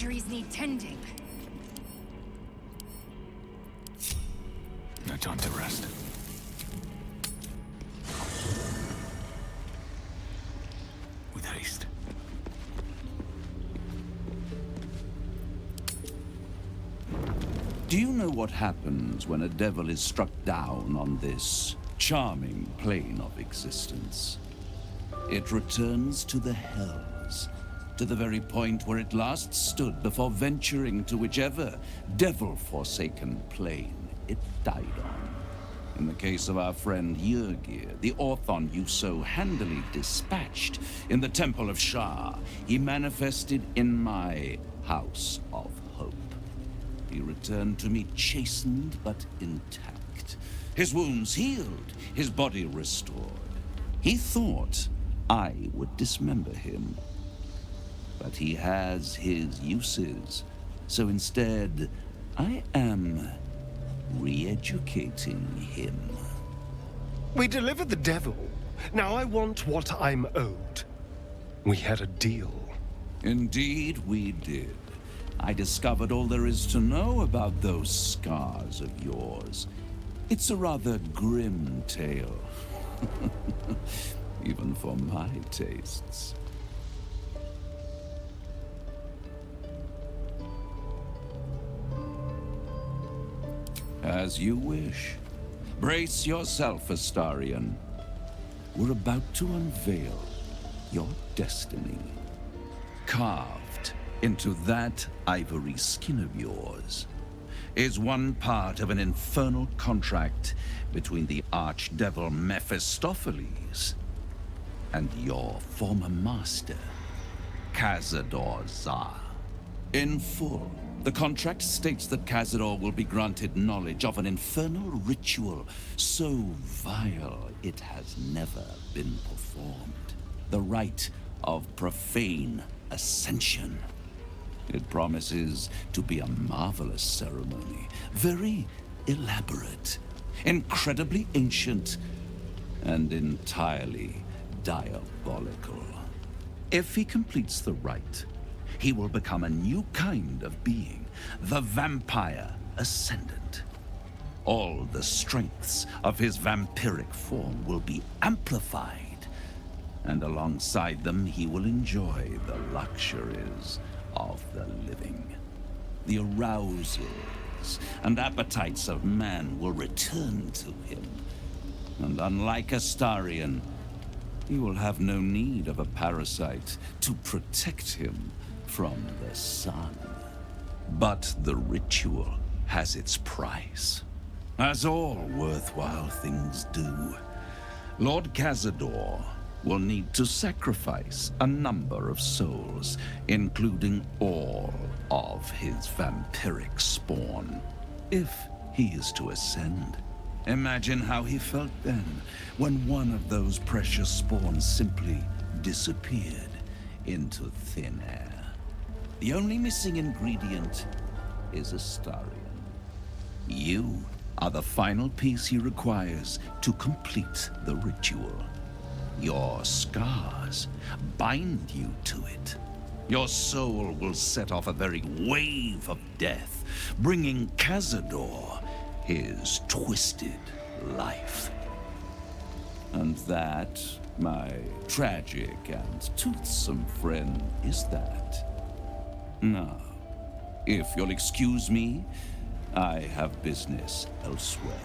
injuries need tending. No time to rest. With haste. Do you know what happens when a devil is struck down on this charming plane of existence? It returns to the hells, to the very point where it last stood before venturing to whichever devil-forsaken plane it died on. In the case of our friend Yrgir, the Orthon you so handily dispatched in the Temple of Shah, he manifested in my House of Hope. He returned to me chastened but intact, his wounds healed, his body restored. He thought I would dismember him, but he has his uses, so instead I am re-educating him. We delivered the devil. Now I want what I'm owed. We had a deal. Indeed we did. I discovered all there is to know about those scars of yours. It's a rather grim tale. Even for my tastes. As you wish. Brace yourself, Astarion. We're about to unveil your destiny. Carved into that ivory skin of yours is one part of an infernal contract between the archdevil Mephistopheles and your former master, Cazador Zar. In full, the contract states that Cazador will be granted knowledge of an infernal ritual so vile it has never been performed. The rite of profane ascension. It promises to be a marvelous ceremony, very elaborate, incredibly ancient, and entirely diabolical. If he completes the rite, he will become a new kind of being, the Vampire Ascendant. All the strengths of his vampiric form will be amplified, and alongside them he will enjoy the luxuries of the living. The arousals and appetites of man will return to him, and unlike Astarion, he will have no need of a parasite to protect him from the sun. But the ritual has its price, as all worthwhile things do. Lord Cazador will need to sacrifice a number of souls, including all of his vampiric spawn, if he is to ascend. Imagine how he felt then, when one of those precious spawns simply disappeared into thin air. The only missing ingredient is Astarion. You are the final piece he requires to complete the ritual. Your scars bind you to it. Your soul will set off a very wave of death, bringing Cazador his twisted life. And that, my tragic and toothsome friend, is that. Now, if you'll excuse me, I have business elsewhere.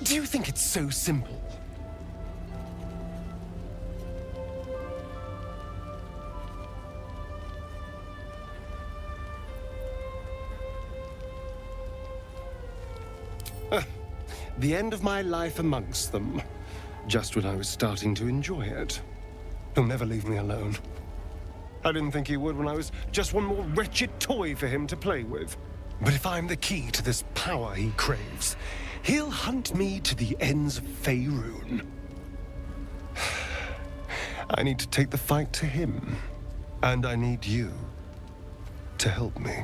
Do you think it's so simple? The end of my life amongst them, just when I was starting to enjoy it. He'll never leave me alone. I didn't think he would when I was just one more wretched toy for him to play with. But if I'm the key to this power he craves, he'll hunt me to the ends of Faerun. I need to take the fight to him. And I need you to help me.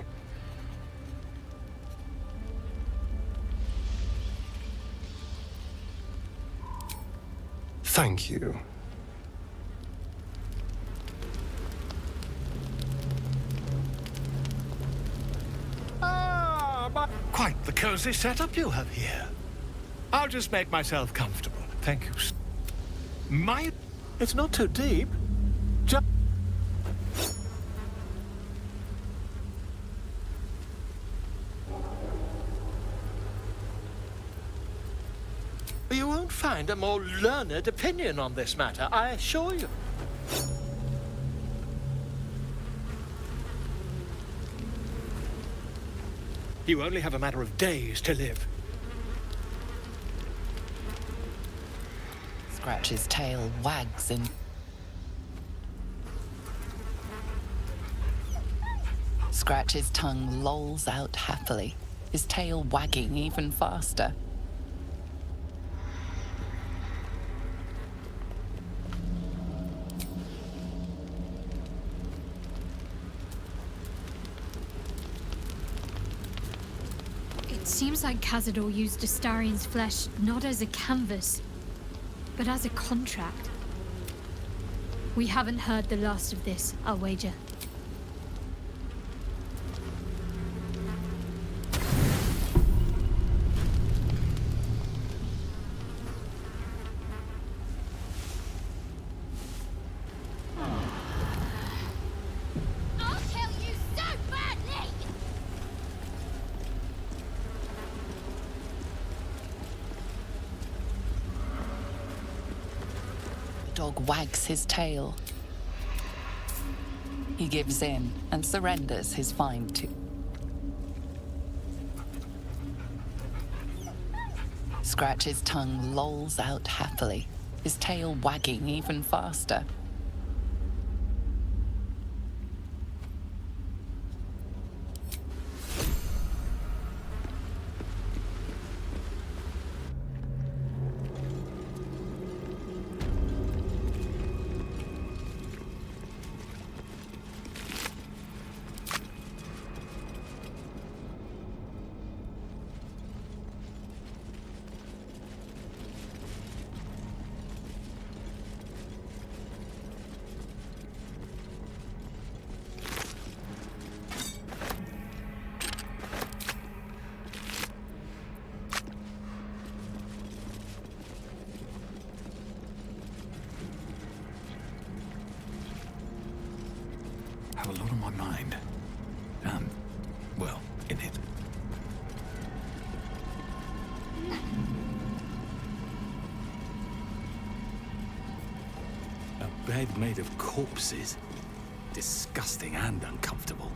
Thank you. Quite the cozy setup you have here. I'll just make myself comfortable. Thank you. It's not too deep. Just... You won't find a more learned opinion on this matter, I assure you. You only have a matter of days to live. Scratch's tail wags in. Scratch's tongue lolls out happily, his tail wagging even faster. It seems like Cazador used Astarion's flesh not as a canvas, but as a contract. We haven't heard the last of this, I'll wager. I'll tell you so badly! The dog wags his tail. He gives in and surrenders his find to. Scratch's tongue lolls out happily, his tail wagging even faster. Have a lot on my mind. Well, in it. A bed made of corpses. Disgusting and uncomfortable.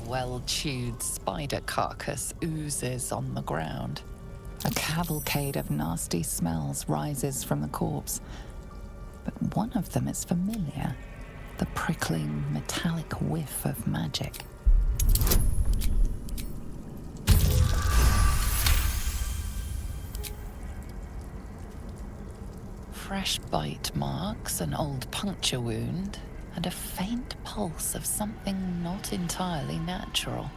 Well-chewed spider carcass oozes on the ground. A cavalcade of nasty smells rises from the corpse, but one of them is familiar, the prickling, metallic whiff of magic. Fresh bite marks, an old puncture wound, and a faint pulse of something not entirely natural.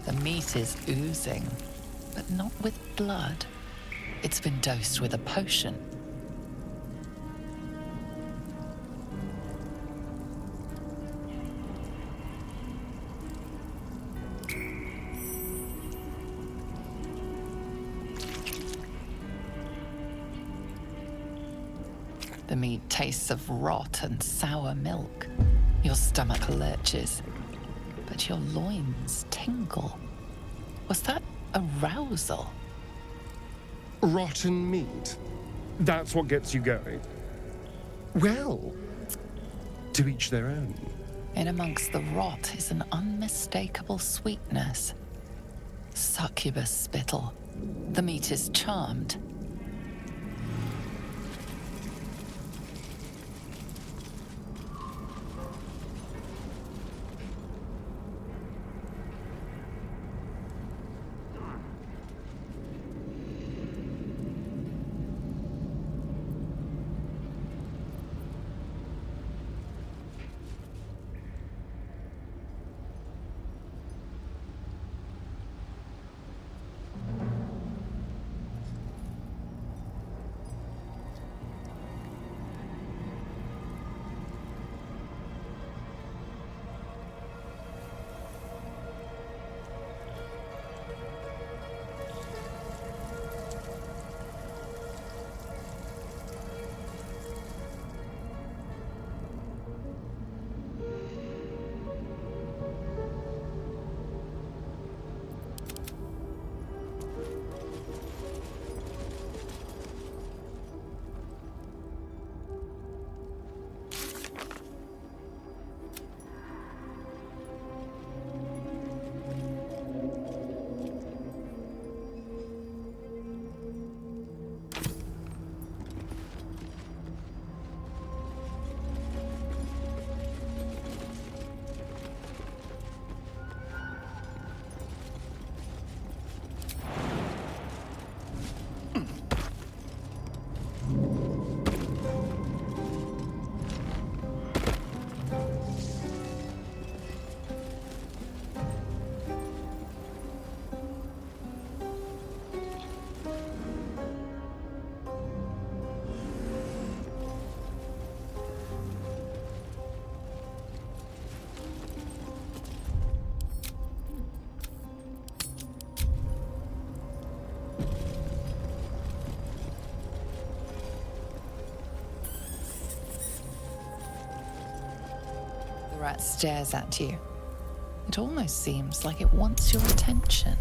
The meat is oozing, but not with blood. It's been dosed with a potion. The meat tastes of rot and sour milk. Your stomach lurches, but your loins tingle. Was that arousal? Rotten meat. That's what gets you going. Well, to each their own. In amongst the rot is an unmistakable sweetness. Succubus spittle. The meat is charmed. The rat stares at you. It almost seems like it wants your attention.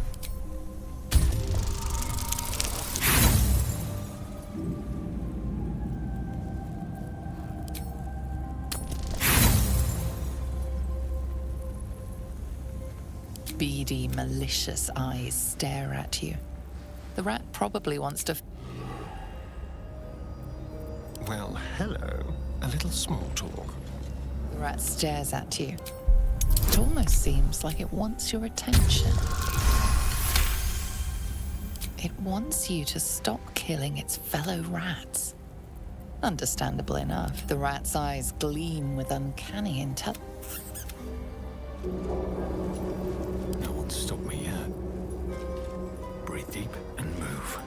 Beady, malicious eyes stare at you. The rat probably wants to... Well, hello. A little small talk. The rat stares at you. It almost seems like it wants your attention. It wants you to stop killing its fellow rats. Understandable enough, the rat's eyes gleam with uncanny intelligence. No one's stopped me yet. Breathe deep and move.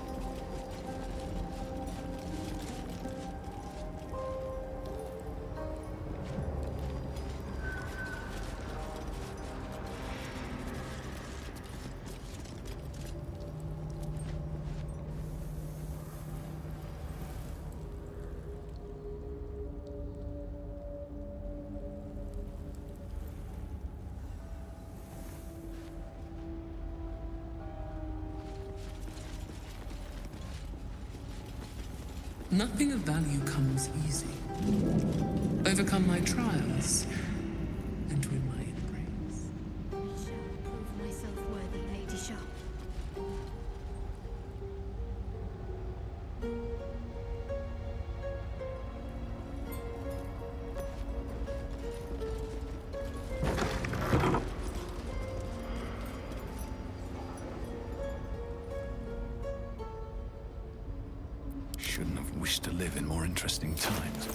Nothing of value comes easy. Overcome my trials and win my embrace. I shall prove myself worthy, Lady Sharp. Shouldn't have wished to live in more interesting times.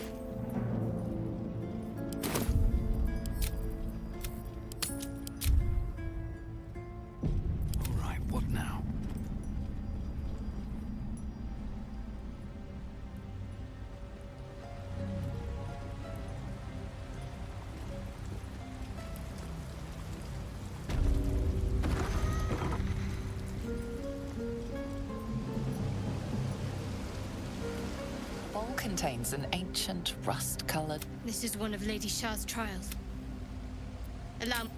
All right, what now? contains an ancient rust-colored... This is one of Lady Shah's trials. Allow me.